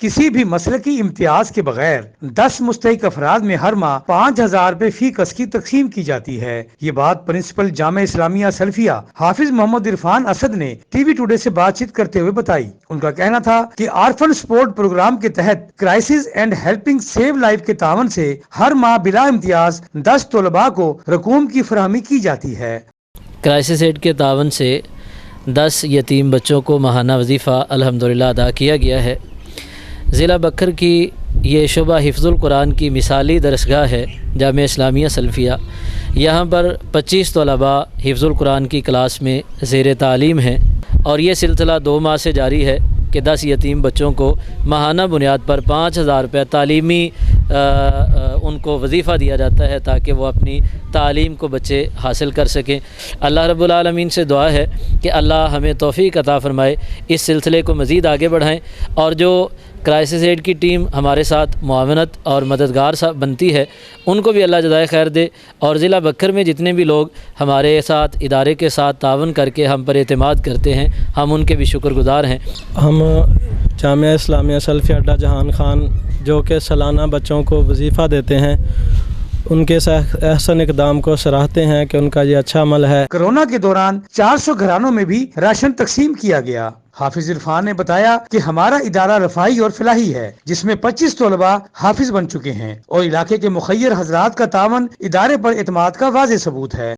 کسی بھی مسلکی امتیاز کے بغیر 10 مستحق افراد میں ہر ماہ 5,000 روپے فی کس کی تقسیم کی جاتی ہے۔ یہ بات پرنسپل جامعہ اسلامیہ سلفیہ حافظ محمد عرفان اسد نے ٹی وی ٹوڈے سے بات چیت کرتے ہوئے بتائی۔ ان کا کہنا تھا کہ آرفن سپورٹ پروگرام کے تحت crisis and helping save life کے تعاون سے ہر ماہ بلا امتیاز 10 طلباء کو رقوم کی فراہمی کی جاتی ہے۔ کرائسس ایڈ کے تعاون سے 10 یتیم بچوں کو ماہانہ وظیفہ الحمدللہ ادا کیا گیا ہے۔ ضلع بکر کی یہ شعبہ حفظ القرآن کی مثالی درسگاہ ہے جامعہ اسلامیہ سلفیہ۔ یہاں پر 25 طلباء حفظ القرآن کی کلاس میں زیر تعلیم ہیں اور یہ سلسلہ 2 ماہ سے جاری ہے کہ 10 یتیم بچوں کو ماہانہ بنیاد پر 5,000 روپے تعلیمی ان کو وظیفہ دیا جاتا ہے تاکہ وہ اپنی تعلیم کو بچے حاصل کر سکیں۔ اللہ رب العالمین سے دعا ہے کہ اللہ ہمیں توفیق عطا فرمائے، اس سلسلے کو مزید آگے بڑھائیں، اور جو کرائسس ایڈ کی ٹیم ہمارے ساتھ معاونت اور مددگار بنتی ہے ان کو بھی اللہ جزائے خیر دے، اور ضلع بکر میں جتنے بھی لوگ ہمارے ساتھ ادارے کے ساتھ تعاون کر کے ہم پر اعتماد کرتے ہیں ہم ان کے بھی شکر گزار ہیں۔ ہم جامعہ اسلامیہ سلفیہ اڈا جہان خان جو کہ سالانہ بچوں کو وظیفہ دیتے ہیں ان کے احسن اقدام کو سراہتے ہیں کہ ان کا یہ اچھا عمل ہے۔ کورونا کے دوران 400 گھرانوں میں بھی راشن تقسیم کیا گیا۔ حافظ عرفان نے بتایا کہ ہمارا ادارہ رفاہی اور فلاحی ہے جس میں 25 طلباء حافظ بن چکے ہیں، اور علاقے کے مخیر حضرات کا تعاون ادارے پر اعتماد کا واضح ثبوت ہے۔